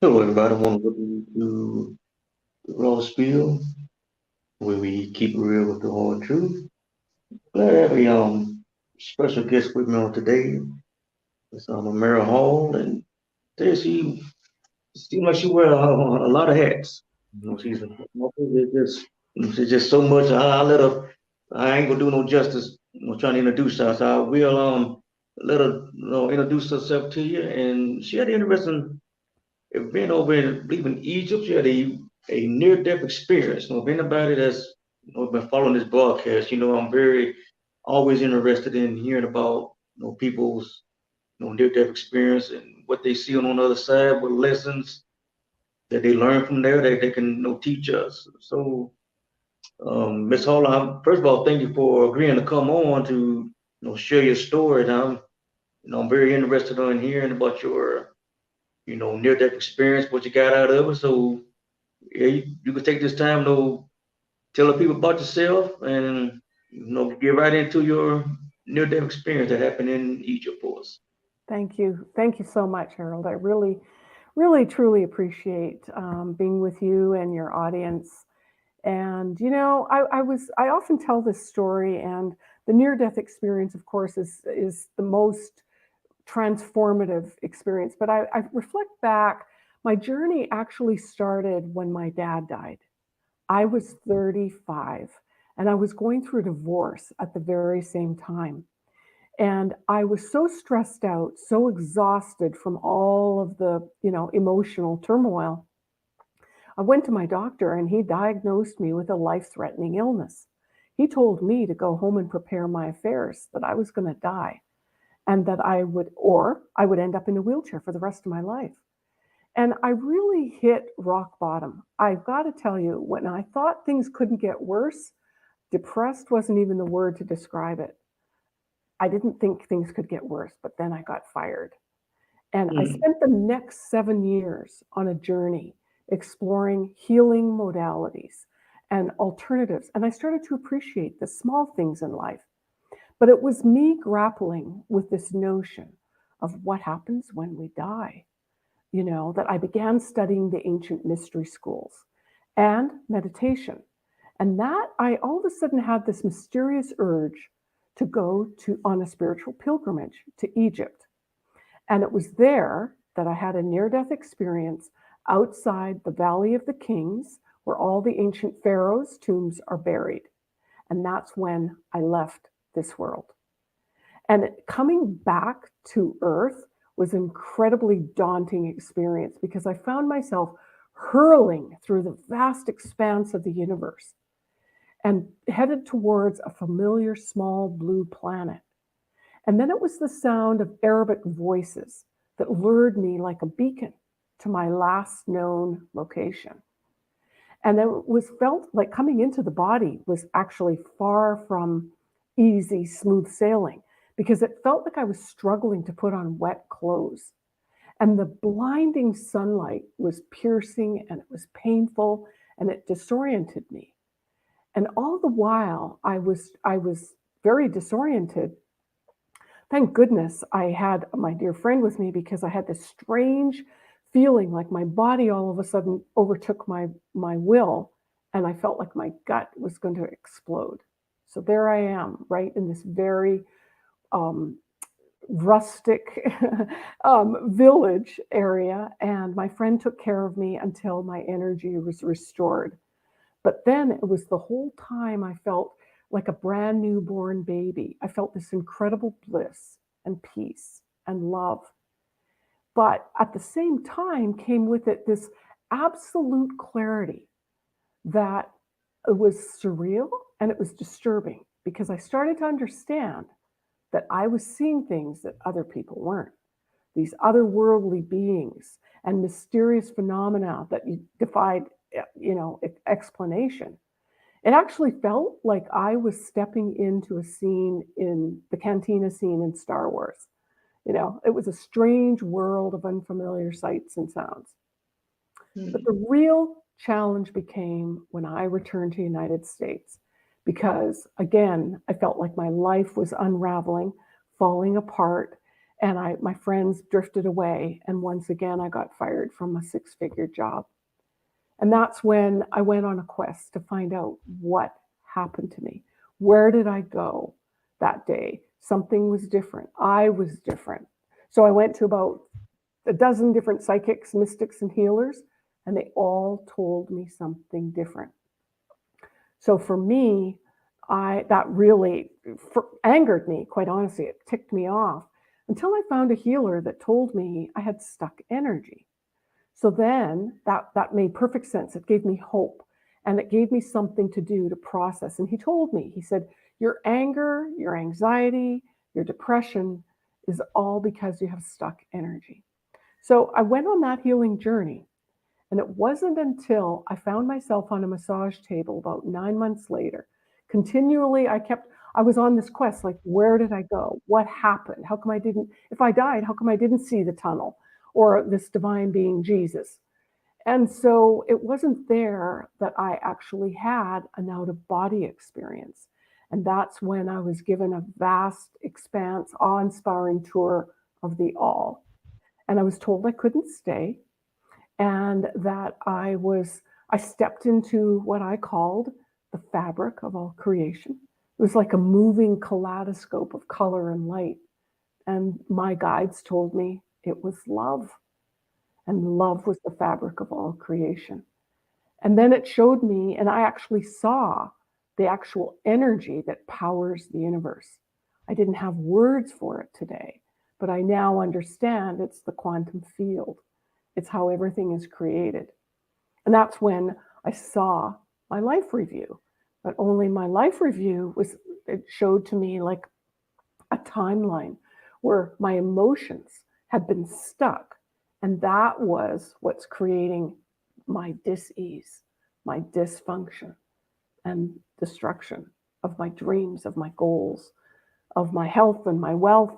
Hello, everybody. I want to welcome you to the Raw Spiel, where we keep it real with the hard truth. Glad to have a special guest with me on today. It's Amirah Hall, and today she seems like she wears a lot of hats. She's just so much. I let her. I ain't gonna do no justice. Trying to introduce her, so I will let her introduce herself to you. And she had an interesting being over in, I believe in Egypt, she had a near-death experience. If anybody that's been following this broadcast, I'm very always interested in hearing about people's near-death experience and what they see on the other side, what lessons that they learn from there that they can teach us. So, Ms. Hall, first of all, thank you for agreeing to come on to share your story. And I'm very interested in hearing about your near-death experience, what you got out of it. So yeah, you can take this time to tell the people about yourself and get right into your near-death experience that happened in Egypt for us. Thank you. Thank you so much, Harold. I really, really, truly appreciate being with you and your audience. And I often tell this story, and the near-death experience, of course, is the most transformative experience. But I reflect back, my journey actually started when my dad died. I was 35, and I was going through a divorce at the very same time. And I was so stressed out, so exhausted from all of the, emotional turmoil. I went to my doctor and he diagnosed me with a life-threatening illness. He told me to go home and prepare my affairs, that I was going to die and that I would end up in a wheelchair for the rest of my life. And I really hit rock bottom. I've got to tell you, when I thought things couldn't get worse, depressed wasn't even the word to describe it. I didn't think things could get worse, but then I got fired. And I Mm, spent the next 7 years on a journey exploring healing modalities and alternatives. And I started to appreciate the small things in life. But it was me grappling with this notion of what happens when we die, that I began studying the ancient mystery schools and meditation. And that I all of a sudden had this mysterious urge to go to on a spiritual pilgrimage to Egypt. And it was there that I had a near death experience outside the Valley of the Kings, where all the ancient pharaohs' tombs are buried. And that's when I left this world. And coming back to Earth was an incredibly daunting experience because I found myself hurling through the vast expanse of the universe and headed towards a familiar small blue planet. And then it was the sound of Arabic voices that lured me like a beacon to my last known location. And it was felt like coming into the body was actually far from easy, smooth sailing because it felt like I was struggling to put on wet clothes. And the blinding sunlight was piercing and it was painful and it disoriented me. And all the while I was very disoriented. Thank goodness I had my dear friend with me because I had this strange feeling like my body all of a sudden overtook my will and I felt like my gut was going to explode. So there I am, right in this very um, rustic village area, and my friend took care of me until my energy was restored. But then it was the whole time I felt like a brand new born baby. I felt this incredible bliss and peace and love. But at the same time came with it this absolute clarity that it was surreal and it was disturbing because I started to understand that I was seeing things that other people weren't. These otherworldly beings and mysterious phenomena that you defied, explanation. It actually felt like I was stepping into a scene in the cantina scene in Star Wars. It was a strange world of unfamiliar sights and sounds. But mm, the real challenge became when I returned to the United States, because again, I felt like my life was unraveling, falling apart, and my friends drifted away. And once again, I got fired from a six-figure job. And that's when I went on a quest to find out what happened to me. Where did I go that day? Something was different. I was different. So I went to about a dozen different psychics, mystics, and healers, and they all told me something different. So for me, that really angered me, quite honestly. It ticked me off until I found a healer that told me I had stuck energy. So then that made perfect sense. It gave me hope, and it gave me something to do to process. And he told me, he said, your anger, your anxiety, your depression is all because you have stuck energy. So I went on that healing journey. And it wasn't until I found myself on a massage table about 9 months later. Continually, I was on this quest, like, where did I go? What happened? How come I didn't, if I died, how come I didn't see the tunnel or this divine being, Jesus? And so it wasn't there that I actually had an out of body experience. And that's when I was given a vast expanse, awe inspiring tour of the all. And I was told I couldn't stay, and that I stepped into what I called the fabric of all creation. It was like a moving kaleidoscope of color and light. And my guides told me it was love, and love was the fabric of all creation. And then it showed me, and I actually saw the actual energy that powers the universe. I didn't have words for it today, but I now understand it's the quantum field. It's how everything is created. And that's when I saw my life review. But only my life review it showed to me like a timeline where my emotions had been stuck. And that was what's creating my dis-ease, my dysfunction, and destruction of my dreams, of my goals, of my health and my wealth.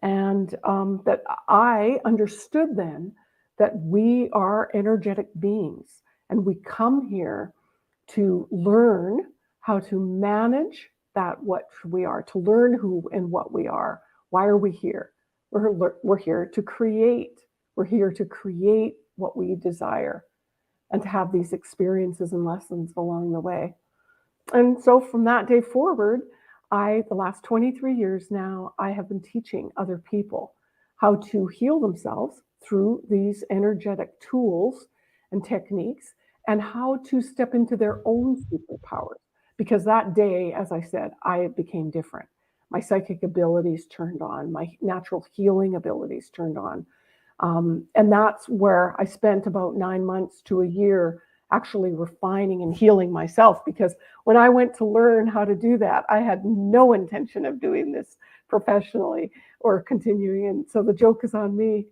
And that I understood then that we are energetic beings, and we come here to learn how to manage that what we are, to learn who and what we are. Why are we here? We're here to create. We're here to create what we desire, and to have these experiences and lessons along the way. And so from that day forward, the last 23 years now, I have been teaching other people how to heal themselves through these energetic tools and techniques, and how to step into their own superpowers. Because that day, as I said, I became different. My psychic abilities turned on, my natural healing abilities turned on. And that's where I spent about 9 months to a year actually refining and healing myself. Because when I went to learn how to do that, I had no intention of doing this professionally or continuing. And so the joke is on me.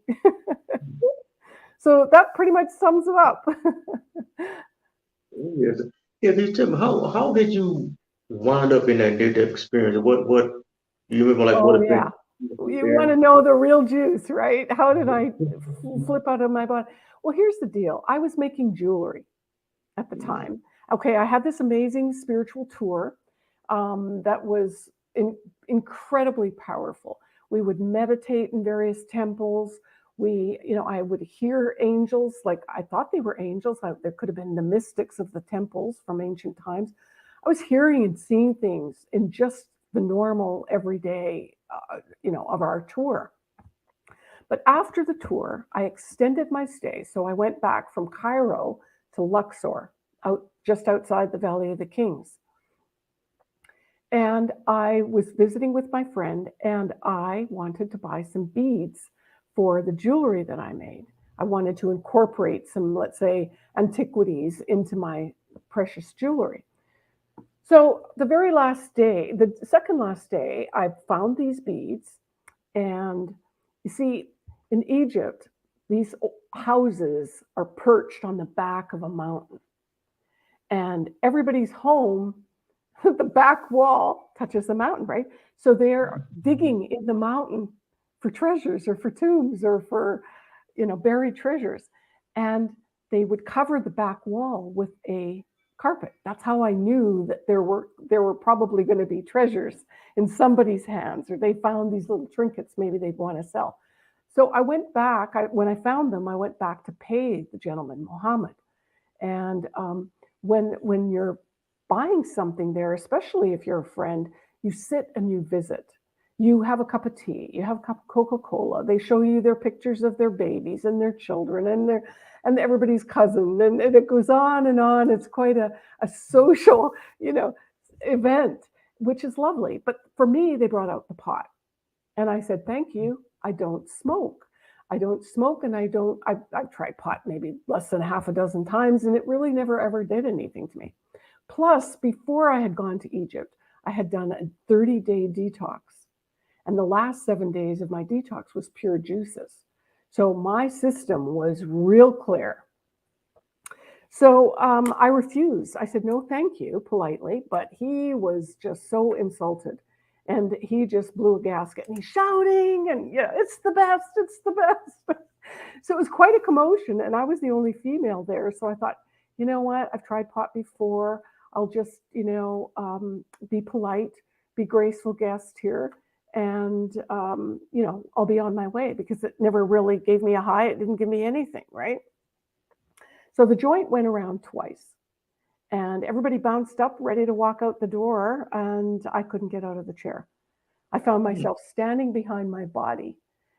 So that pretty much sums it up. Yes. Yeah, just tell me how did you wind up in that experience? What you remember, like what Oh, event yeah. You want there? to know the real juice, right? How did I flip out of my body? Well, here's the deal. I was making jewelry at the time. Okay, I had this amazing spiritual tour that was incredibly powerful. We would meditate in various temples. I would hear angels, like I thought they were angels. There could have been the mystics of the temples from ancient times. I was hearing and seeing things in just the normal everyday, of our tour. But after the tour, I extended my stay. So I went back from Cairo to Luxor, just outside the Valley of the Kings. And I was visiting with my friend, and I wanted to buy some beads for the jewelry that I made. I wanted to incorporate some, let's say, antiquities into my precious jewelry. So the very last day, the second last day, I found these beads. And you see, in Egypt, these houses are perched on the back of a mountain. And everybody's home, the back wall touches the mountain, right? So they're digging in the mountain for treasures or for tombs or for, buried treasures. And they would cover the back wall with a carpet. That's how I knew that there were probably going to be treasures in somebody's hands, or they found these little trinkets maybe they'd want to sell. So I went back. When I found them, I went back to pay the gentleman, Mohammed. And when you're buying something there, especially if you're a friend, you sit and you visit. You have a cup of tea, you have a cup of Coca-Cola. They show you their pictures of their babies and their children and everybody's cousin, and it goes on and on. It's quite a social, you know, event, which is lovely. But for me, they brought out the pot. And I said, thank you. I don't smoke. I don't smoke, and I've tried pot maybe less than half a dozen times, and it really never ever did anything to me. Plus, before I had gone to Egypt, I had done a 30-day detox. And the last 7 days of my detox was pure juices. So my system was real clear. So I refused. I said, no, thank you, politely. But he was just so insulted. And he just blew a gasket and he's shouting, and yeah, it's the best, it's the best. So it was quite a commotion. And I was the only female there. So I thought, you know what? I've tried pot before. I'll just, be polite, be graceful guest here. And, I'll be on my way, because it never really gave me a high. It didn't give me anything, right? So the joint went around twice. And everybody bounced up, ready to walk out the door, and I couldn't get out of the chair. I found myself standing behind my body,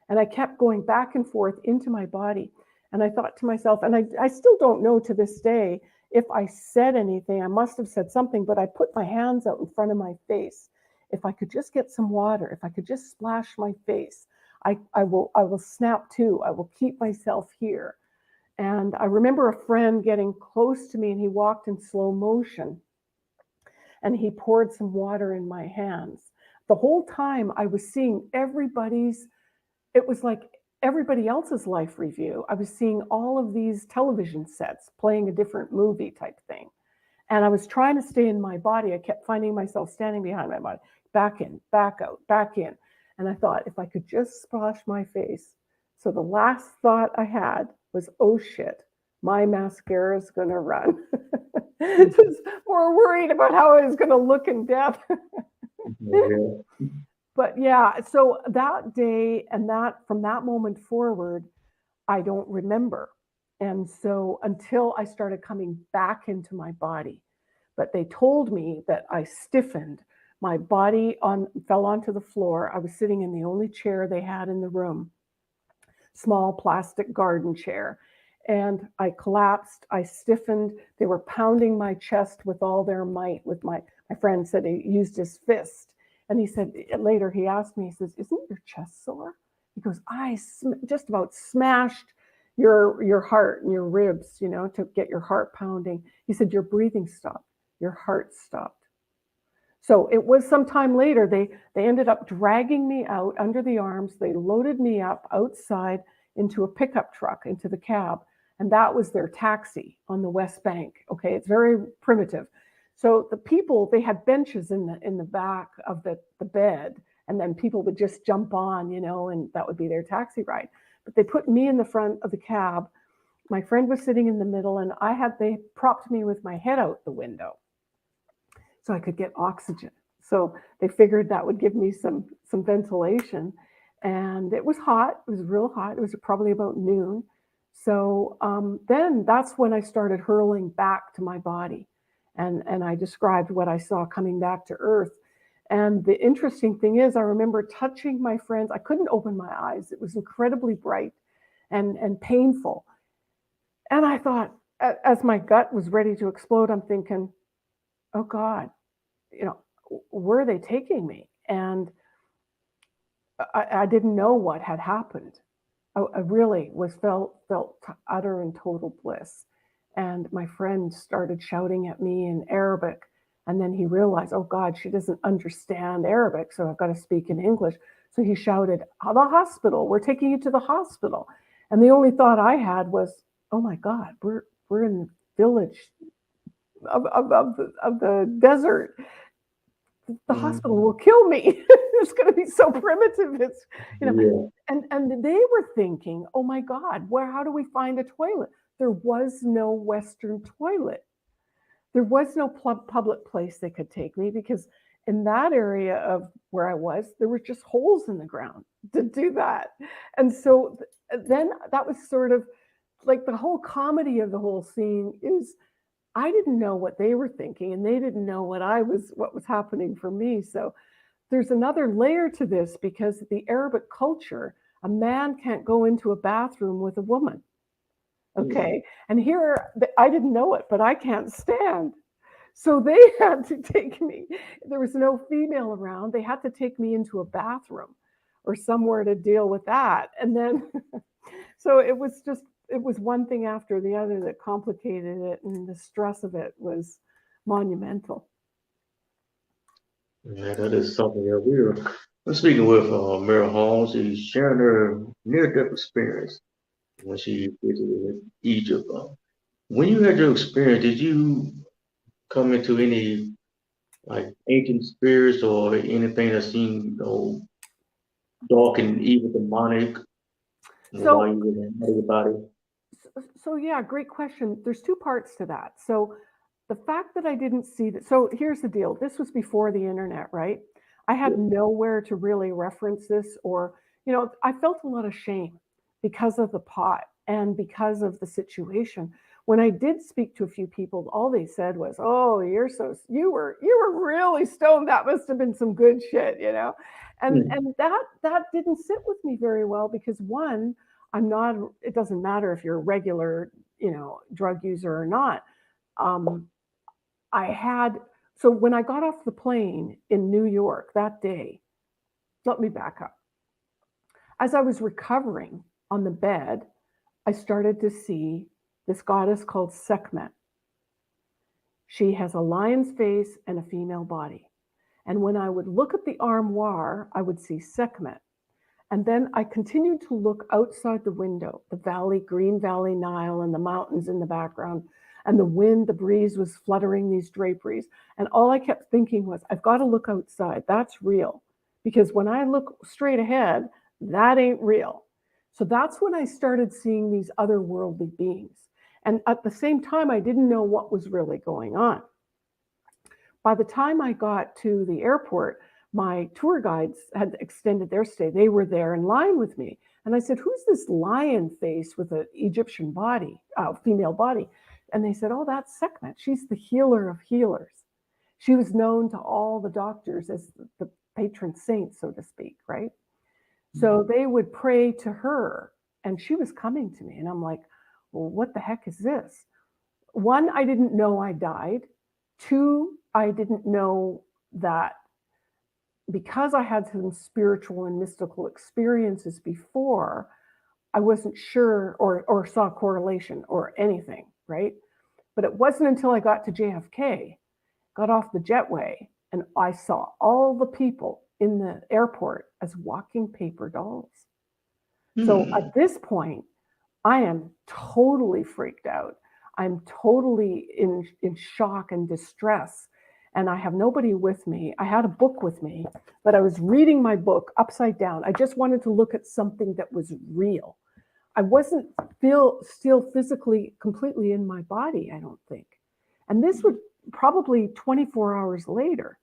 and I kept going back and forth into my body. And I thought to myself, and I still don't know to this day if I said anything. I must have said something, but I put my hands out in front of my face. If I could just get some water, if I could just splash my face, I will snap to. I will keep myself here. And I remember a friend getting close to me, and he walked in slow motion and he poured some water in my hands. The whole time I was seeing it was like everybody else's life review. I was seeing all of these television sets playing a different movie type thing. And I was trying to stay in my body. I kept finding myself standing behind my body, back in, back out, back in. And I thought, if I could just splash my face. So the last thought I had was, oh shit, my mascara is going to run. Just more worried about how I was going to look in death. Yeah. But yeah, so that day and from that moment forward, I don't remember. And so until I started coming back into my body, but they told me that I stiffened. My body fell onto the floor. I was sitting in the only chair they had in the room, small plastic garden chair. And I collapsed, I stiffened. They were pounding my chest with all their might. My friend said he used his fist. And he said, later he asked me, he says, isn't your chest sore? He goes, I just about smashed your heart and your ribs, to get your heart pounding. He said, your breathing stopped, your heart stopped. So it was some time later, they ended up dragging me out under the arms. They loaded me up outside into a pickup truck, into the cab. And that was their taxi on the West Bank. Okay, it's very primitive. So the people, they had benches in the back of the bed, and then people would just jump on, and that would be their taxi ride. But they put me in the front of the cab. My friend was sitting in the middle, and they propped me with my head out the window so I could get oxygen. So they figured that would give me some ventilation. And it was hot. It was real hot. It was probably about noon. So then that's when I started hurling back to my body. And I described what I saw coming back to Earth. And the interesting thing is, I remember touching my friends. I couldn't open my eyes. It was incredibly bright and painful. And I thought, as my gut was ready to explode, I'm thinking, oh God, where are they taking me? And I didn't know what had happened. I really felt utter and total bliss. And my friend started shouting at me in Arabic. And then he realized, oh God, she doesn't understand Arabic, so I've got to speak in English. So he shouted, the hospital, we're taking you to the hospital. And the only thought I had was, oh my God, we're in the village of the desert. The hospital will kill me. It's going to be so primitive. Yeah. And they were thinking, oh my God, how do we find a toilet? there was no Western toilet. There was no public place they could take me because in that area of where I was, there were just holes in the ground to do that. And so then that was sort of like the whole comedy of the whole scene is I didn't know what they were thinking and they didn't know what was happening for me. So there's another layer to this because the Arabic culture, a man can't go into a bathroom with a woman. Okay. And here I didn't know it, but I can't stand. So they had to take me. There was no female around. They had to take me into a bathroom or somewhere to deal with that. And then, so it was one thing after the other that complicated it. And the stress of it was monumental. Yeah, that is something that we're speaking with Amirah Holmes. She's sharing her near-death experience when she visited Egypt. When you had your experience, did you come into any like ancient spirits or anything that seemed, dark and evil, demonic, while So, you were in your body? so yeah, great question. There's two parts to that. So the fact that I didn't see that. So here's the deal. This was before the internet, right? I had nowhere to really reference this or, I felt a lot of shame because of the pot and because of the situation. When I did speak to a few people, all they said was, "Oh, you were really stoned. That must have been some good shit." Hmm. And that didn't sit with me very well because one, I'm not. It doesn't matter if you're a regular, drug user or not. Um, I had so when I got off the plane in New York that day, let me back up. As I was recovering on the bed, I started to see this goddess called Sekhmet. She has a lion's face and a female body. And when I would look at the armoire, I would see Sekhmet. And then I continued to look outside the window, the valley, Green Valley Nile, and the mountains in the background. And the wind, the breeze was fluttering these draperies. And all I kept thinking was, I've got to look outside. That's real. Because when I look straight ahead, that ain't real. So that's when I started seeing these otherworldly beings. And at the same time, I didn't know what was really going on. By the time I got to the airport, my tour guides had extended their stay. They were there in line with me. And I said, "Who's this lion face with an Egyptian body, female body?" And they said, "Oh, that's Sekhmet. She's the healer of healers." She was known to all the doctors as the patron saint, so to speak, right? So they would pray to her, and she was coming to me. And I'm like, "Well, what the heck is this?" One, I didn't know I died. Two, I didn't know that because I had some spiritual and mystical experiences before, I wasn't sure or saw correlation or anything, right? But it wasn't until I got to JFK, got off the jetway, and I saw all the people in the airport as walking paper dolls. So Hmm. at this point, I am totally freaked out. I'm totally in shock and distress. And I have nobody with me. I had a book with me, but I was reading my book upside down. I just wanted to look at something that was real. I wasn't still physically completely in my body, I don't think. And this was probably 24 hours later.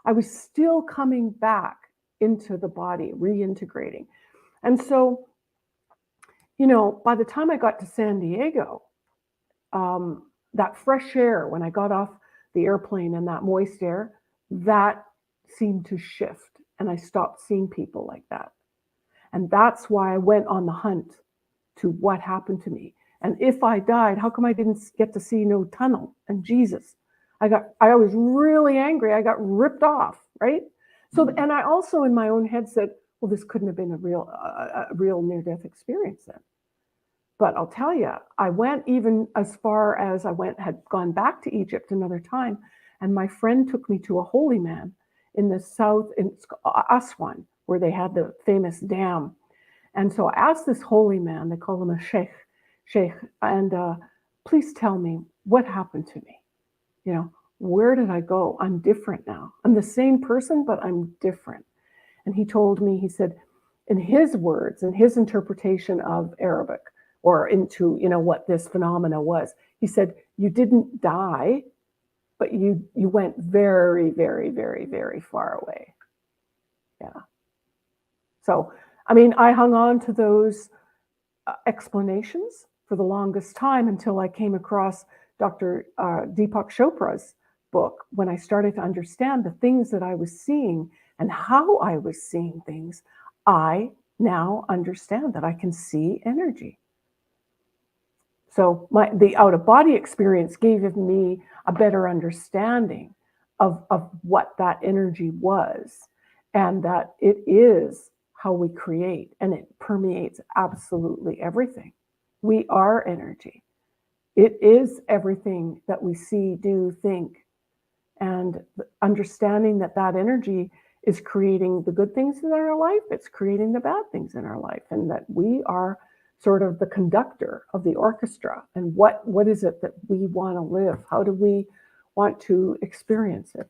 I was still coming back into the body, reintegrating. And so, by the time I got to San Diego, that fresh air when I got off the airplane and that moist air, that seemed to shift. And I stopped seeing people like that. And that's why I went on the hunt to what happened to me. And if I died, how come I didn't get to see no tunnel and Jesus? I was really angry. I got ripped off, right? So, and I also in my own head said, well, this couldn't have been a real near-death experience then. But I'll tell you, I went even as far as had gone back to Egypt another time, and my friend took me to a holy man in the south, in Aswan, where they had the famous dam. And so I asked this holy man, they call him a sheikh, and please tell me what happened to me. Where did I go? I'm different now. I'm the same person, but I'm different. And he told me, he said, in his words, in his interpretation of Arabic, or into, what this phenomena was. He said, you didn't die, but you went very, very, very, very far away. Yeah. So, I hung on to those explanations for the longest time until I came across Dr. Deepak Chopra's book. When I started to understand the things that I was seeing and how I was seeing things, I now understand that I can see energy. So the out-of-body experience gave me a better understanding of what that energy was, and that it is how we create, and it permeates absolutely everything. We are energy. It is everything that we see, do, think, and understanding that energy is creating the good things in our life, it's creating the bad things in our life, and that we are sort of the conductor of the orchestra. And what is it that we want to live? How do we want to experience it?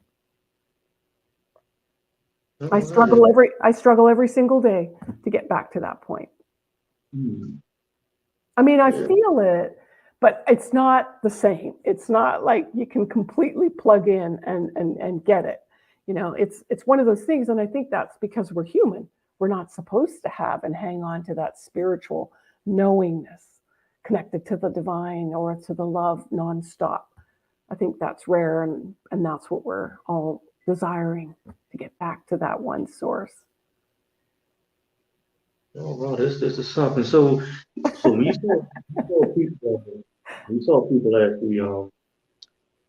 I struggle every single day to get back to that point. I feel it, but it's not the same. It's not like you can completely plug in and get it. It's one of those things, and I think that's because we're human. We're not supposed to have and hang on to that spiritual knowingness connected to the divine or to the love nonstop. I think that's rare, and that's what we're all desiring, to get back to that one source. Oh, wow, this is something. So when you saw people at the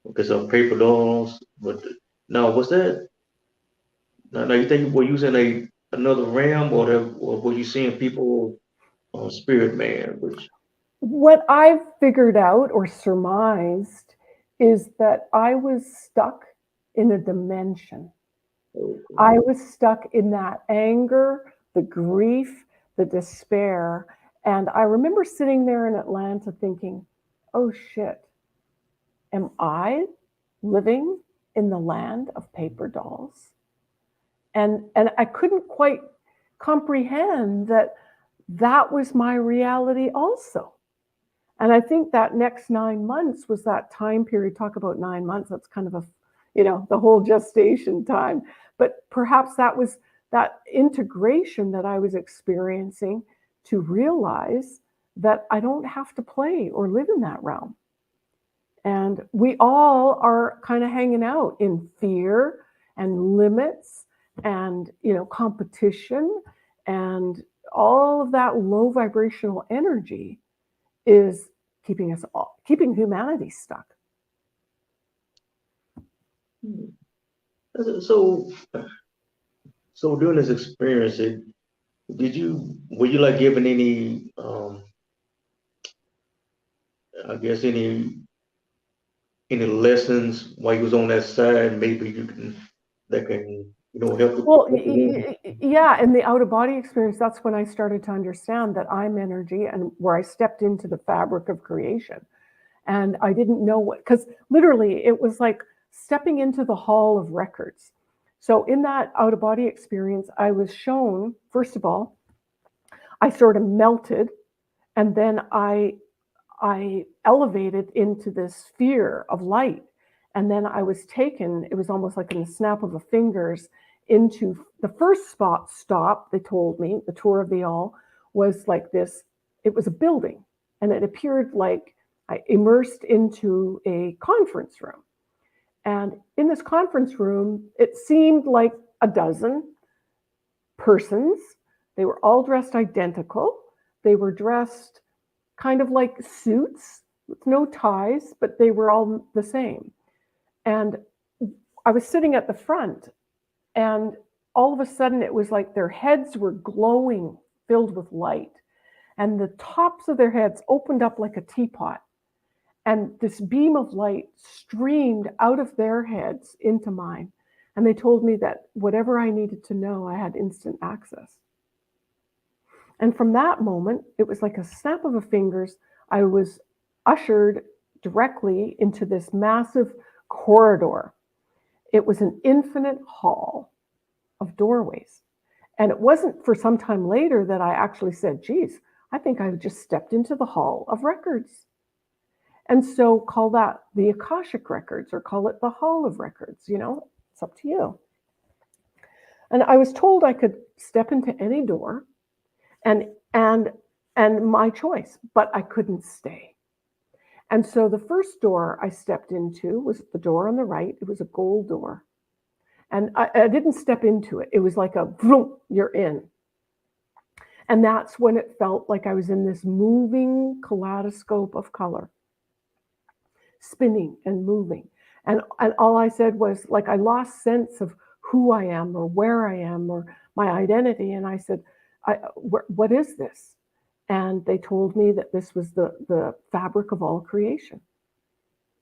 because of paper dolls, but now was that now you think were you in another realm, or were you seeing people on Spirit Man, which What I've figured out or surmised is that I was stuck in a dimension. I was stuck in that anger, the grief, the despair. And I remember sitting there in Atlanta thinking, oh shit, am I living in the land of paper dolls? And I couldn't quite comprehend that was my reality also. And I think that next 9 months was that time period. Talk about 9 months. That's kind of the whole gestation time. But perhaps that was that integration that I was experiencing to realize that I don't have to play or live in that realm. And we all are kind of hanging out in fear and limits and, competition, and all of that low vibrational energy is keeping humanity stuck. so during this experience, were you like given any I guess any lessons while you was on that side? Maybe that can help. Well, yeah, in the out of body experience, that's when I started to understand that I'm energy, and where I stepped into the fabric of creation. And I didn't know because literally it was like stepping into the hall of records. So in that out of body experience, I was shown, first of all, I sort of melted, and then I elevated into this sphere of light. And then I was taken, it was almost like in the snap of the fingers, into the first stop, they told me, the tour of the all, was like this. It was a building, and it appeared like I immersed into a conference room. And in this conference room, it seemed like a dozen persons. They were all dressed identical. They were dressed kind of like suits with no ties, but they were all the same. And I was sitting at the front, and all of a sudden it was like their heads were glowing, filled with light. And the tops of their heads opened up like a teapot. And this beam of light streamed out of their heads into mine. And they told me that whatever I needed to know, I had instant access. And from that moment, it was like a snap of the fingers. I was ushered directly into this massive corridor. It was an infinite hall of doorways. And it wasn't for some time later that I actually said, geez, I think I just stepped into the hall of records. And so call that the Akashic records or call it the hall of records, it's up to you. And I was told I could step into any door and and and my choice, but I couldn't stay. And so the first door I stepped into was the door on the right. It was a gold door. And I didn't step into it. It was like a vroom, you're in. And that's when it felt like I was in this moving kaleidoscope of color, spinning and moving. And all I said was like I lost sense of who I am or where I am or my identity. And I said, what is this? And they told me that this was the fabric of all creation.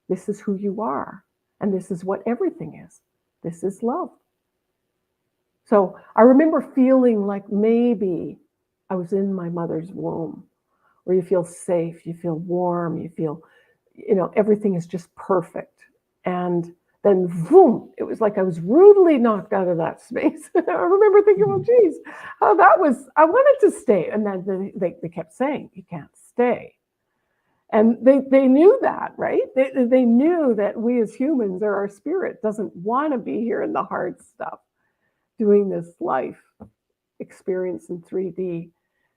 This is who you are. And this is what everything is. This is love. So I remember feeling like maybe I was in my mother's womb, where you feel safe, you feel warm, you feel, everything is just perfect. And then, boom, it was like I was rudely knocked out of that space. I remember thinking, well, geez, I wanted to stay. And then they kept saying, you can't stay. And they knew that, right? They knew that we as humans or our spirit doesn't want to be here in the hard stuff, doing this life experience in 3D.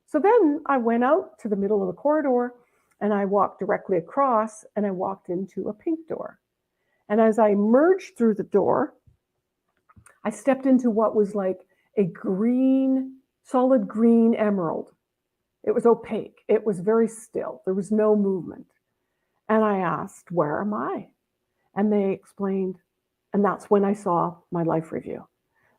So then I went out to the middle of the corridor and I walked directly across and I walked into a pink door. And as I emerged through the door, I stepped into what was like a solid green emerald. It was opaque. It was very still. There was no movement. And I asked, where am I? And they explained, and that's when I saw my life review.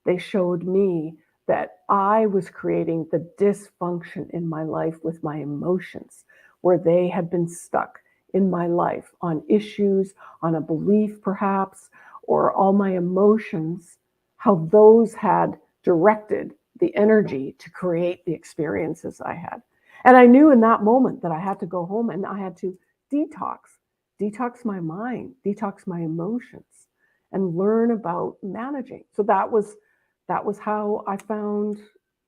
They showed me that I was creating the dysfunction in my life with my emotions, where they had been stuck in my life on issues, on a belief perhaps, or all my emotions, how those had directed the energy to create the experiences I had. And I knew in that moment that I had to go home and I had to detox my mind, detox my emotions, and learn about managing. So that was how I found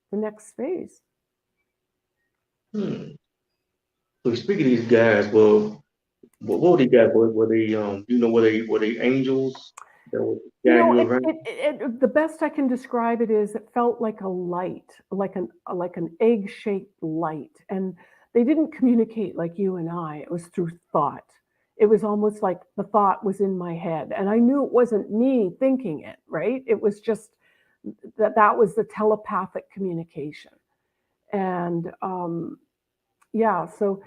the next phase. So speaking of these guys, well, what were these guys? Were they were they angels that were guiding you around? The best I can describe it is it felt like a light, like an egg-shaped light, and they didn't communicate like you and I. It was through thought. It was almost like the thought was in my head, and I knew it wasn't me thinking it. Right? It was just that was the telepathic communication, and yeah. So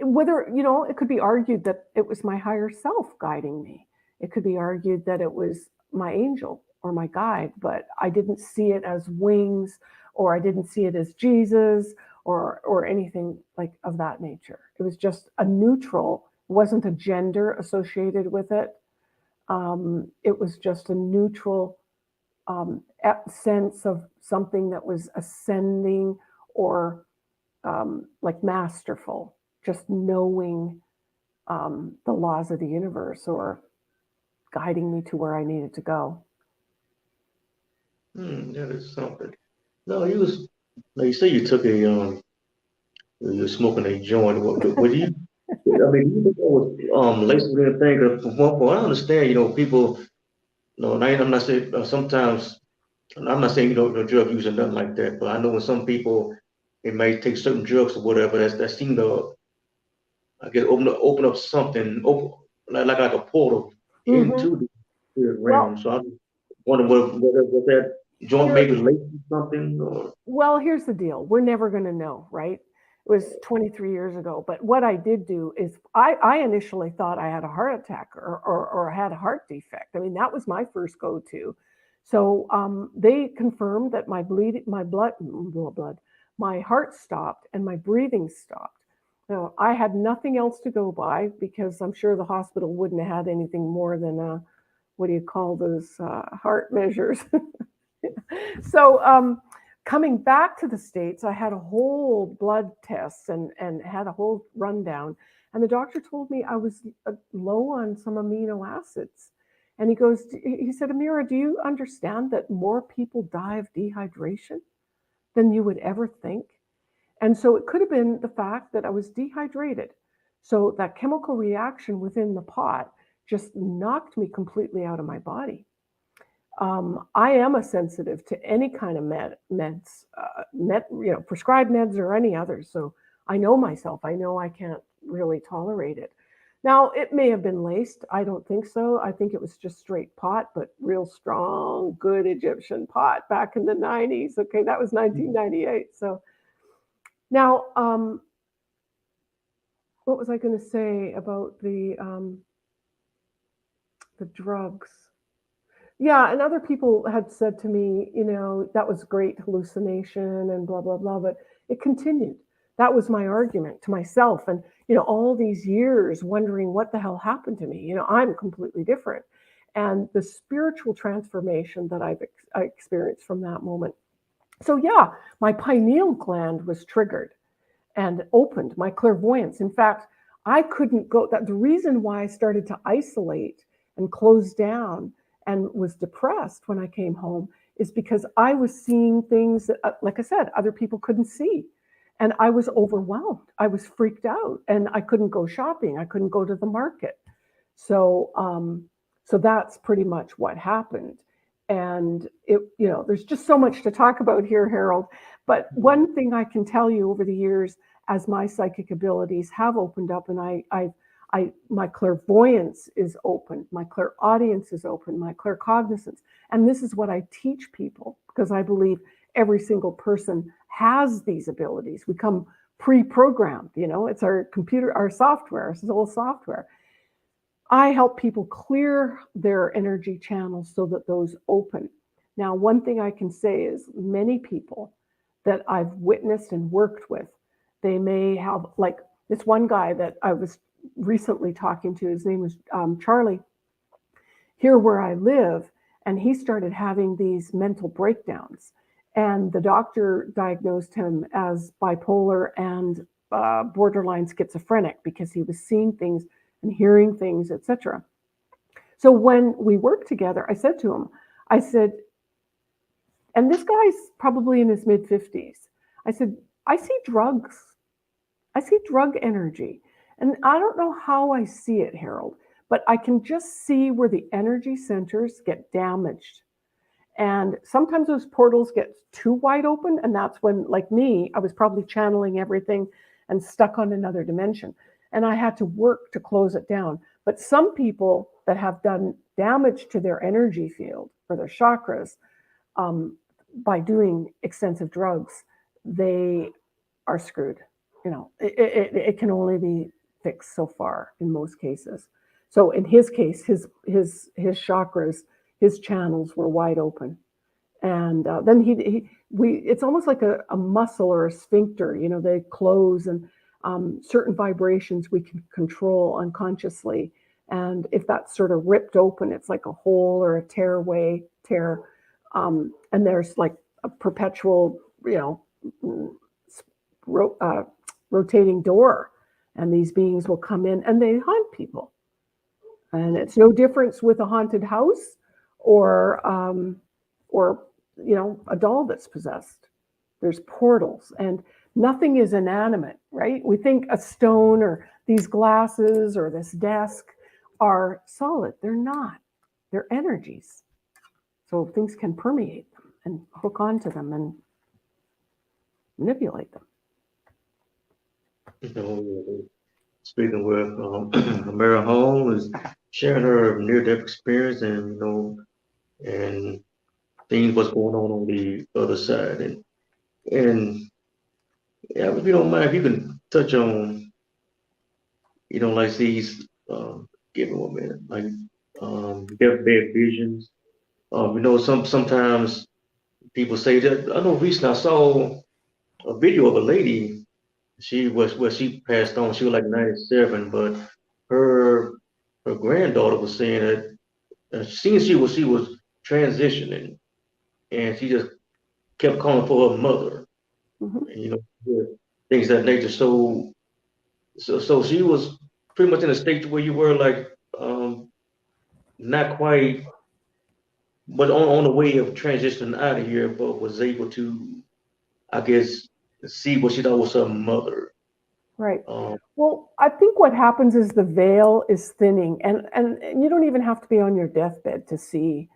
whether it could be argued that it was my higher self guiding me, it could be argued that it was my angel or my guide, but I didn't see it as wings, or I didn't see it as Jesus, or anything like of that nature. It was just a neutral. It wasn't a gender associated with it. It was just a neutral sense of something that was ascending or like masterful, just knowing the laws of the universe or guiding me to where I needed to go. That is something. No, you was. No, you say you took you're smoking a joint. What do you? I mean, you think that was laced with anything? 'Cause from what I understand, people. No, and I'm not saying sometimes. I'm not saying no drug use or nothing like that, but I know when some people they may take certain drugs or whatever that seem to I guess open up something open like a portal Mm-hmm. into the spirit realm. Well, So I just wonder whether was that joint here, maybe laced with something or. well, here's the deal. We're never going to know, right? It was 23 years ago. But what I did do is I initially thought I had a heart attack or had a heart defect. I mean, that was my first go-to. So they confirmed that my heart stopped and my breathing stopped. Now, I had nothing else to go by because I'm sure the hospital wouldn't have had anything more than what do you call those heart measures? So coming back to the States, I had a whole blood test and had a whole rundown. And the doctor told me I was low on some amino acids. And he said, Amirah, do you understand that more people die of dehydration than you would ever think? And so it could have been the fact that I was dehydrated. So that chemical reaction within the pot just knocked me completely out of my body. I am a sensitive to any kind of meds, prescribed meds or any others. So I know myself. I know I can't really tolerate it. Now, it may have been laced. I don't think so. I think it was just straight pot, but real strong, good Egyptian pot back in the 90s. Okay, that was 1998. So now, what was I going to say about the drugs? Yeah, and other people had said to me, that was great hallucination and blah, blah, blah, but it continued. That was my argument to myself. And, all these years wondering what the hell happened to me. I'm completely different. And the spiritual transformation that I experienced from that moment. So, yeah, my pineal gland was triggered and opened, my clairvoyance. In fact, I couldn't go. That the reason why I started to isolate and close down and was depressed when I came home is because I was seeing things that, like I said, other people couldn't see. And I was overwhelmed. I was freaked out and I couldn't go shopping. I couldn't go to the market. So that's pretty much what happened. And there's just so much to talk about here, Harold. But one thing I can tell you over the years, as my psychic abilities have opened up, and my clairvoyance is open, my clairaudience is open, my claircognizance, and this is what I teach people because I believe every single person has these abilities. We come pre-programmed, it's our computer, our software, it's all software. I help people clear their energy channels so that those open. Now, one thing I can say is many people that I've witnessed and worked with, they may have, like this one guy that I was recently talking to, his name was Charlie, here where I live, and he started having these mental breakdowns. And the doctor diagnosed him as bipolar and borderline schizophrenic because he was seeing things and hearing things, etc. So when we worked together, I said to him, I said, and this guy's probably in his mid-50s. I said, I see drugs. I see drug energy. And I don't know how I see it, Harold, but I can just see where the energy centers get damaged. And sometimes those portals get too wide open. And that's when, like me, I was probably channeling everything and stuck on another dimension. And I had to work to close it down. But some people that have done damage to their energy field or their chakras by doing extensive drugs, they are screwed. It can only be fixed so far in most cases. So in his case, his chakras, his channels were wide open, and then it's almost like a muscle or a sphincter. They close, and certain vibrations we can control unconsciously. And if that's sort of ripped open, it's like a hole or a tear. And there's like a perpetual, rotating door, and these beings will come in and they haunt people. And it's no difference with a haunted house or a doll that's possessed. There's portals, and nothing is inanimate, right? We think a stone or these glasses or this desk are solid. They're not. They're energies. So things can permeate them and hook onto them and manipulate them. Speaking with Amirah Home is sharing her near-death experience and seeing what's going on the other side. And yeah, if you don't mind, if you can touch on, like these, give me 1 minute, like deathbed visions. Sometimes people say that. I know recently I saw a video of a lady. She passed on. She was like 97, but her granddaughter was saying that seeing she was transitioning, and she just kept calling for her mother. Mm-hmm. Things of that nature. So she was pretty much in a state where you were like not quite, but on the way of transitioning out of here, but was able to, I guess, see what she thought was her mother. Right. Um, Well, I think what happens is the veil is thinning, and you don't even have to be on your deathbed to see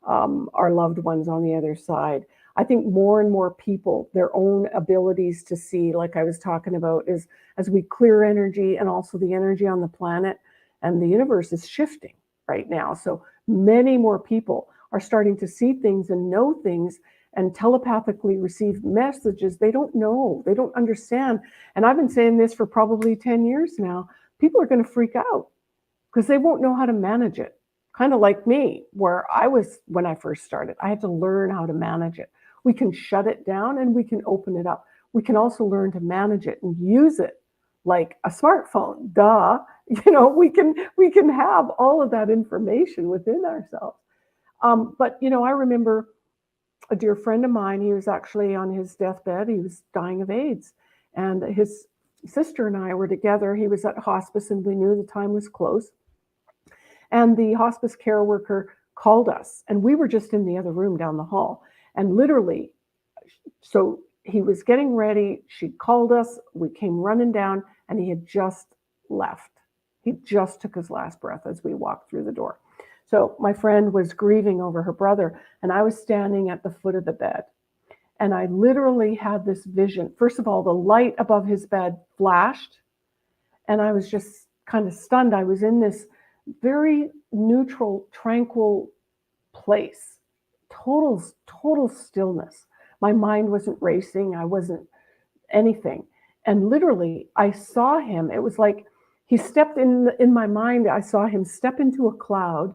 our loved ones on the other side. I think more and more people, their own abilities to see, like I was talking about, is as we clear energy and also the energy on the planet and the universe is shifting right now. So many more people are starting to see things and know things and telepathically receive messages they don't know, they don't understand. And I've been saying this for probably 10 years now. People are going to freak out because they won't know how to manage it. Kind of like me, where I was when I first started. I had to learn how to manage it. We can shut it down and we can open it up. We can also learn to manage it and use it like a smartphone. Duh. We can have all of that information within ourselves. But I remember a dear friend of mine. He was actually on his deathbed. He was dying of AIDS, and his sister and I were together. He was at hospice, and we knew the time was close. And the hospice care worker called us, and we were just in the other room down the hall. And literally, so he was getting ready. She called us. We came running down, and he had just left. He just took his last breath as we walked through the door. So my friend was grieving over her brother, and I was standing at the foot of the bed. And I literally had this vision. First of all, the light above his bed flashed, and I was just kind of stunned. I was in this very neutral, tranquil place, total stillness. My mind wasn't racing. I wasn't anything. And literally, I saw him. It was like he stepped in my mind. I saw him step into a cloud,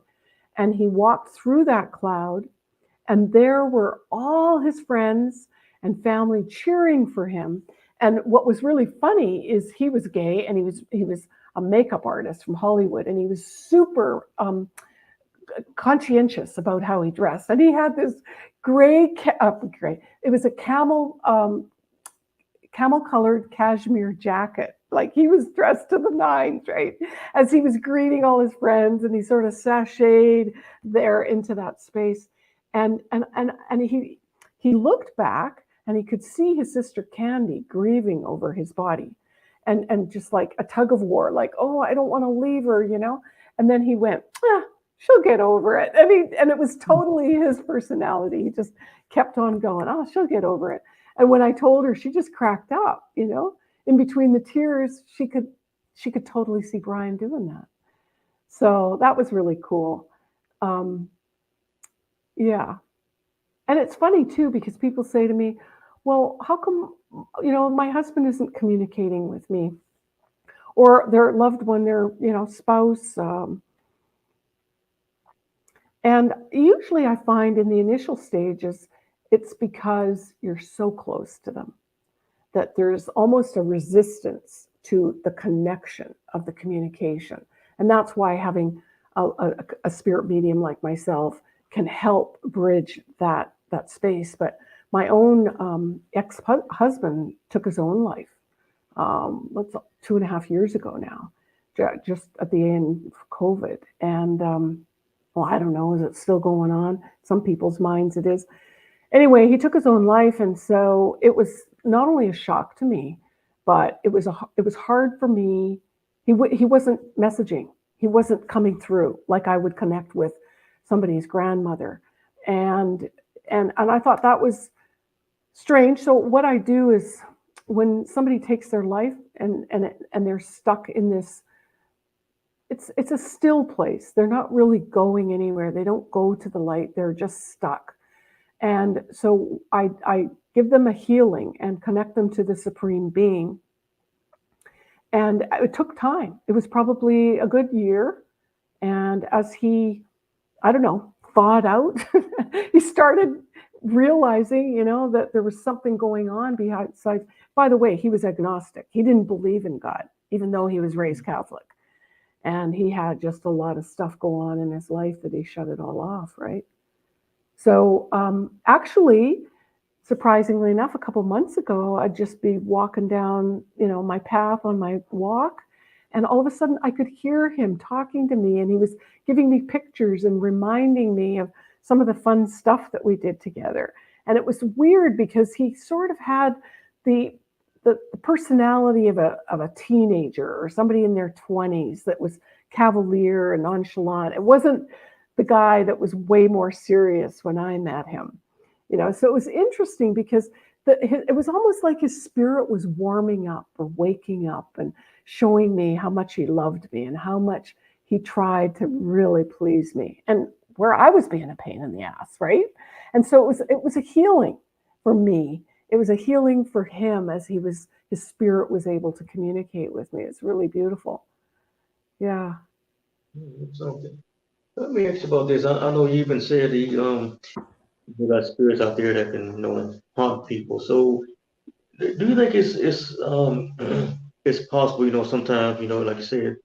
and he walked through that cloud, and there were all his friends and family cheering for him. And what was really funny is he was gay, and he was a makeup artist from Hollywood, and he was super conscientious about how he dressed. And he had this gray. It was a camel colored cashmere jacket. Like he was dressed to the nines, right? As he was greeting all his friends, and he sort of sashayed there into that space. And he looked back, and he could see his sister Candy grieving over his body. And just like a tug of war, like, oh, I don't want to leave her. And then he went, she'll get over it. And it was totally his personality. He just kept on going, oh, she'll get over it. And when I told her, she just cracked up. In between the tears, she could totally see Brian doing that. So that was really cool. Yeah. And it's funny too, because people say to me, well, how come, my husband isn't communicating with me, or their loved one, their, spouse. And usually I find in the initial stages, it's because you're so close to them that there's almost a resistance to the connection of the communication. And that's why having a spirit medium like myself can help bridge that space. But my own ex-husband took his own life. That's 2.5 years ago now, just at the end of COVID. And well, I don't know, is it still going on? Some people's minds it is. Anyway, he took his own life, and so it was not only a shock to me, but it was hard for me. He wasn't messaging. He wasn't coming through like I would connect with somebody's grandmother, and I thought that was strange. So what I do is when somebody takes their life and they're stuck in this, it's a still place. They're not really going anywhere. They don't go to the light. They're just stuck. And so I give them a healing and connect them to the Supreme Being. And it took time. It was probably a good year. And as he, I don't know, thawed out, he started realizing, that there was something going on behind. By the way, he was agnostic. He didn't believe in God, even though he was raised Catholic. And he had just a lot of stuff go on in his life that he shut it all off, right? So actually, surprisingly enough, a couple months ago, I'd just be walking down, my path on my walk, and all of a sudden I could hear him talking to me, and he was giving me pictures and reminding me of some of the fun stuff that we did together. And it was weird because he sort of had the the personality of a teenager or somebody in their 20s that was cavalier and nonchalant. It wasn't the guy that was way more serious when I met him. So it was interesting because it was almost like his spirit was warming up or waking up and showing me how much he loved me and how much he tried to really please me, and where I was being a pain in the ass, right? And so it was a healing for me. It was a healing for him as his spirit was able to communicate with me. It's really beautiful. Yeah. Okay. Let me ask you about this. I know you even said you got spirits out there that can haunt people. So do you think it's it's possible? Sometimes like you said,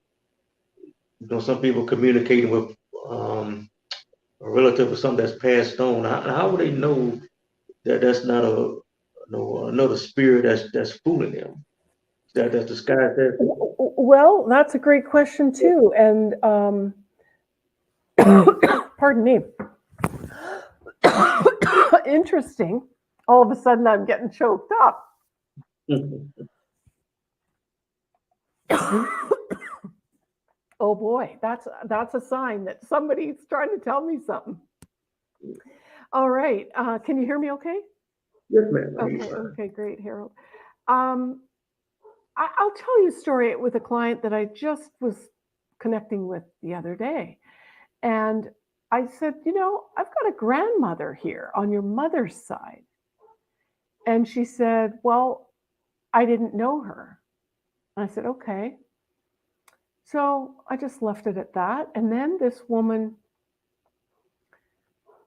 some people communicating with um a relative or something that's passed on. How would they know that that's not a no another spirit that's fooling them? That's disguised as Well, that's a great question too. And pardon me. Interesting. All of a sudden, I'm getting choked up. Oh boy, that's a sign that somebody's trying to tell me something. All right, can you hear me? Okay. Yes, ma'am. Okay. Okay. Great, Harold. Um, I'll tell you a story with a client that I just was connecting with the other day, and I said, I've got a grandmother here on your mother's side, and she said, well, I didn't know her. And I said, okay. So I just left it at that. And then this woman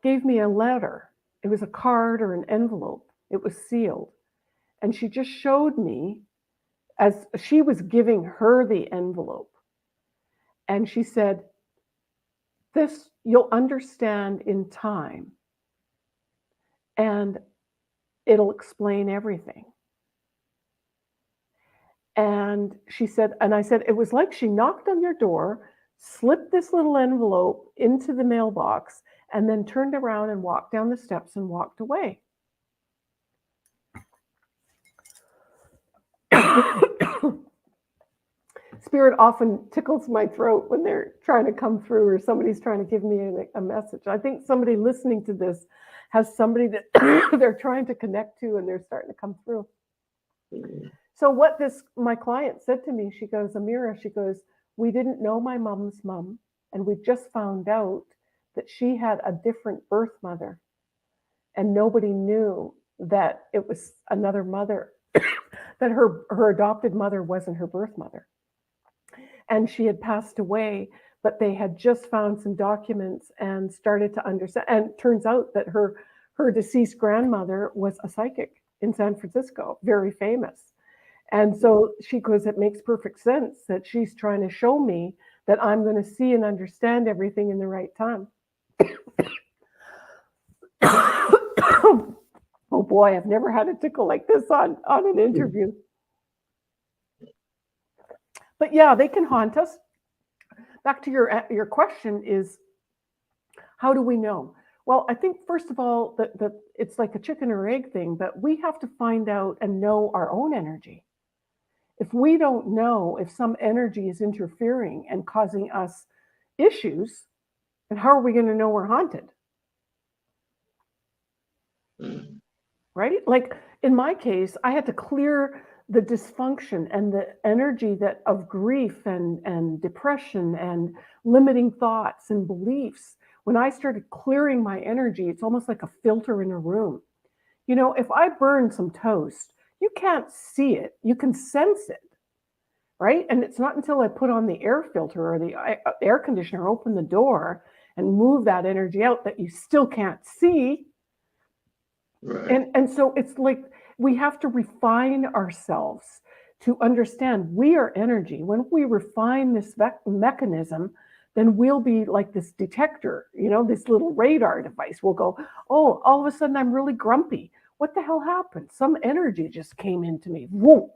gave me a letter. It was a card or an envelope. It was sealed. And she just showed me as she was giving her the envelope. And she said, this you'll understand in time. And it'll explain everything. And she said, and I said, it was like she knocked on your door, slipped this little envelope into the mailbox, and then turned around and walked down the steps and walked away. Spirit often tickles my throat when they're trying to come through or somebody's trying to give me a message. I think somebody listening to this has somebody that they're trying to connect to and they're starting to come through. So what my client said to me, she goes, Amirah, she goes, we didn't know my mom's mom, and we just found out that she had a different birth mother, and nobody knew that it was another mother, that her adopted mother wasn't her birth mother. And she had passed away, but they had just found some documents and started to understand. And it turns out that her deceased grandmother was a psychic in San Francisco, very famous. And so she goes, it makes perfect sense that she's trying to show me that I'm going to see and understand everything in the right time. Oh boy, I've never had a tickle like this on an interview. But yeah, they can haunt us. Back to your question is, how do we know? Well, I think first of all that it's like a chicken or egg thing, but we have to find out and know our own energy. If we don't know if some energy is interfering and causing us issues, then how are we going to know we're haunted? Right? Like in my case, I had to clear the dysfunction and the energy of grief and depression and limiting thoughts and beliefs. When I started clearing my energy, it's almost like a filter in a room. If I burn some toast, you can't see it, you can sense it, right? And it's not until I put on the air filter or the air conditioner, open the door and move that energy out that you still can't see. Right. And so it's like we have to refine ourselves to understand we are energy. When we refine this mechanism, then we'll be like this detector, this little radar device. We'll go, oh, all of a sudden I'm really grumpy. What the hell happened? Some energy just came into me. Whoa.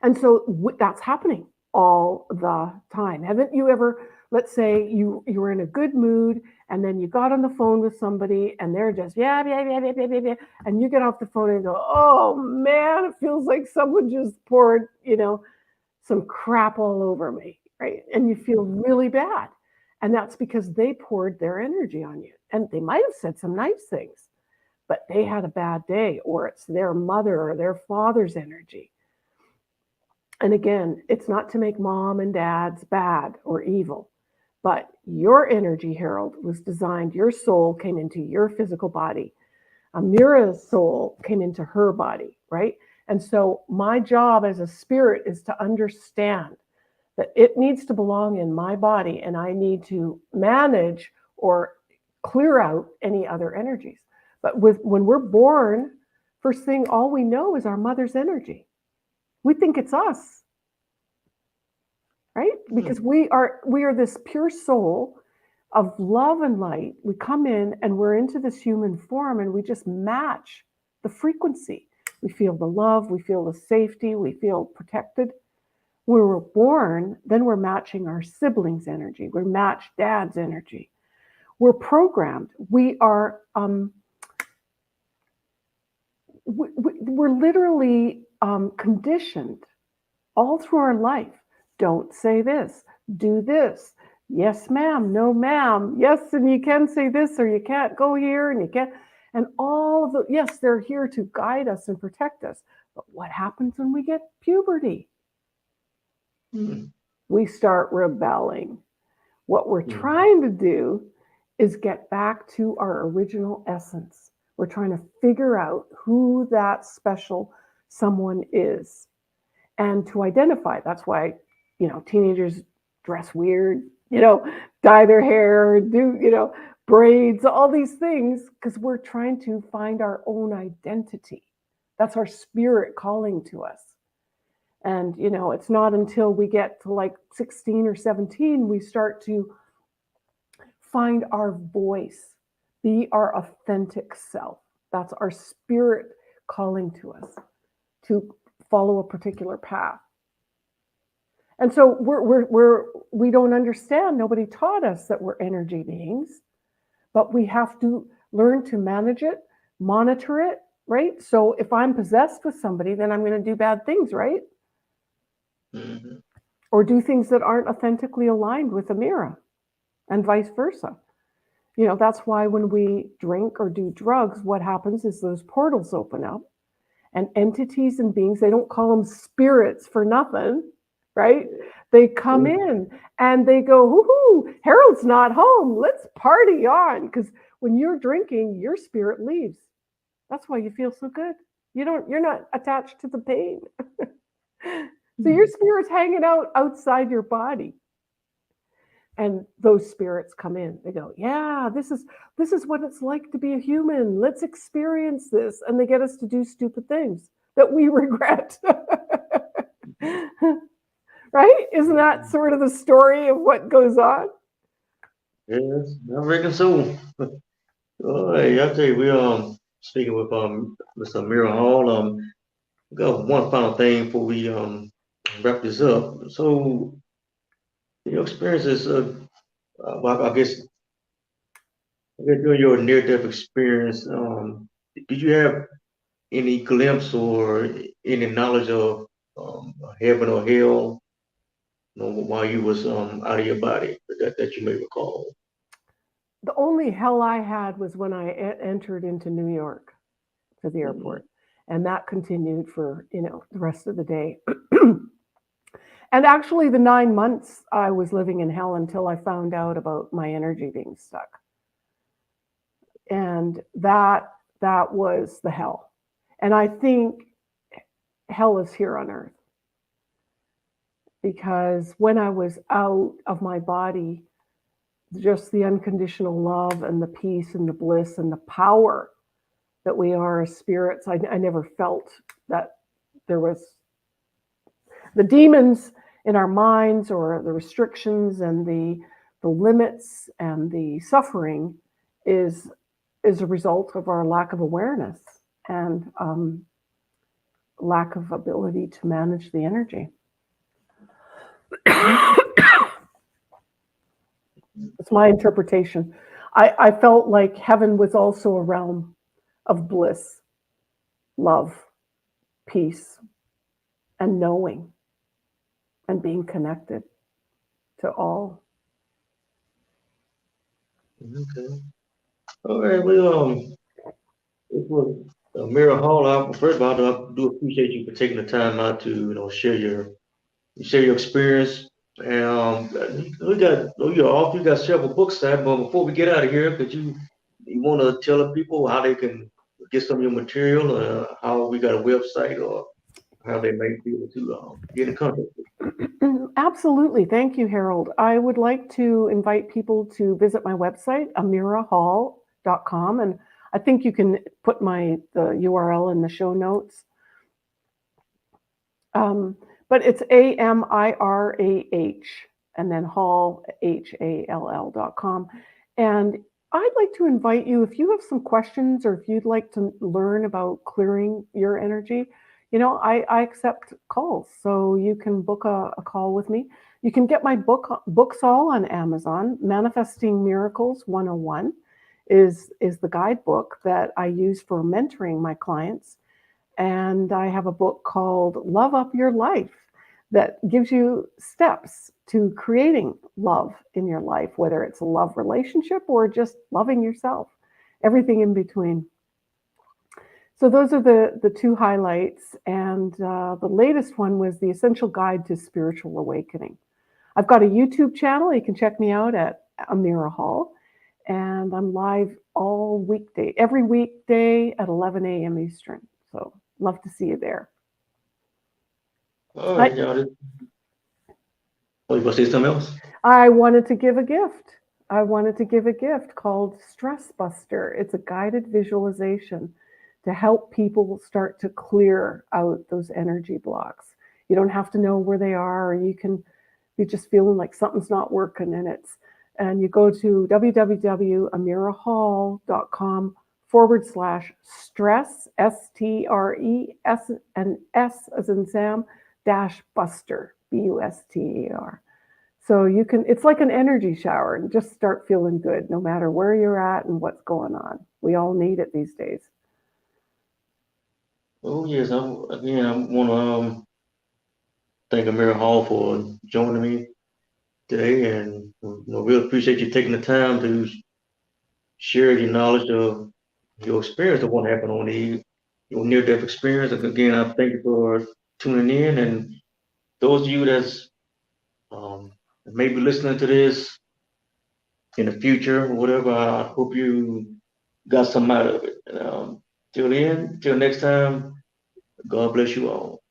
And so that's happening all the time. Haven't you ever, let's say you were in a good mood And then you got on the phone with somebody and they're just, yeah, yeah, yeah, yeah, yeah, yeah. And you get off the phone and go, oh man, it feels like someone just poured, some crap all over me, right? And you feel really bad. And that's because they poured their energy on you. And they might have said some nice things, but they had a bad day, or it's their mother or their father's energy. And again, it's not to make mom and dads bad or evil, but your energy, Harold, was designed, your soul came into your physical body. Amirah's soul came into her body, right? And so my job as a spirit is to understand that it needs to belong in my body and I need to manage or clear out any other energies. But when we're born, first thing, all we know is our mother's energy. We think it's us, right? Because we are this pure soul of love and light. We come in and we're into this human form and we just match the frequency. We feel the love, we feel the safety, we feel protected. When we're born, then we're matching our siblings' energy. We match dad's energy. We're programmed. We're literally conditioned all through our life. Don't say this, do this. Yes, ma'am, no, ma'am. Yes, and you can say this, or you can't go here, and you can't. And all of the, yes, they're here to guide us and protect us. But what happens when we get puberty? We start rebelling. What we're trying to do is get back to our original essence. We're trying to figure out who that special someone is and to identify. That's why, teenagers dress weird, dye their hair, do, braids, all these things, because we're trying to find our own identity. That's our spirit calling to us. And, it's not until we get to like 16 or 17, we start to find our voice, be our authentic self. That's our spirit calling to us to follow a particular path. And so we don't understand. Nobody taught us that we're energy beings, but we have to learn to manage it, monitor it, right? So if I'm possessed with somebody, then I'm going to do bad things, right? Mm-hmm. Or do things that aren't authentically aligned with Amirah, and vice versa. That's why when we drink or do drugs, what happens is those portals open up and entities and beings, they don't call them spirits for nothing, right? They come in and they go, woohoo, Harold's not home. Let's party on. Because when you're drinking, your spirit leaves. That's why you feel so good. You're not attached to the pain. So your spirit's hanging out outside your body. And those spirits come in. They go, yeah, this is what it's like to be a human. Let's experience this. And they get us to do stupid things that we regret. Right? Isn't that sort of the story of what goes on? Yes, I reckon so. All right, I tell you, we speaking with Mr. Amirah Hall. We got one final thing before we wrap this up. So your experiences, well, I guess during your near-death experience, did you have any glimpse or any knowledge of heaven or hell, while you was out of your body that you may recall? The only hell I had was when I entered into New York to the airport. And that continued for, the rest of the day. And actually the 9 months I was living in hell until I found out about my energy being stuck. And that was the hell. And I think hell is here on earth. Because when I was out of my body, just the unconditional love and the peace and the bliss and the power that we are as spirits, I never felt that there was the demons in our minds or the restrictions and the limits and the suffering is a result of our lack of awareness and lack of ability to manage the energy. It's my interpretation. I felt like heaven was also a realm of bliss, love, peace, and knowing and being connected to all. Okay. All right. It was Amirah Hall. First of all, I do appreciate you for taking the time out to share your experience. And we got you're off. You got several books out, but before we get out of here, could you want to tell the people how they can get some of your material, how we got a website, or how they may be able to get in contact with Absolutely. Thank you, Harold. I would like to invite people to visit my website, amirahhall.com. And I think you can put the URL in the show notes. But it's AMIRAH and then Hall, HALL.com. And I'd like to invite you, if you have some questions or if you'd like to learn about clearing your energy, I accept calls. So you can book a call with me. You can get my books all on Amazon. Manifesting Miracles 101 is the guidebook that I use for mentoring my clients. And I have a book called Love Up Your Life that gives you steps to creating love in your life, whether it's a love relationship or just loving yourself, everything in between. So those are the two highlights. And the latest one was The Essential Guide to Spiritual Awakening. I've got a YouTube channel. You can check me out at Amirah Hall. And I'm live every weekday at 11 a.m. Eastern. So love to see you there. All right, y'all. Oh, you want to say something else? I wanted to give a gift. I wanted to give a gift called Stress Buster. It's a guided visualization to help people start to clear out those energy blocks. You don't have to know where they are, or you can be just feeling like something's not working, and you go to www.amirahhall.com/stress, STRES, and S as in Sam, dash buster, BUSTER. So it's like an energy shower, and just start feeling good no matter where you're at and what's going on. We all need it these days. Oh yes, I want to thank Amirah Hall for joining me today, and really appreciate you taking the time to share your knowledge of your experience of what happened your near-death experience. And again, I thank you for tuning in, and those of you that's maybe listening to this in the future or whatever, I hope you got some out of it. Till next time, God bless you all.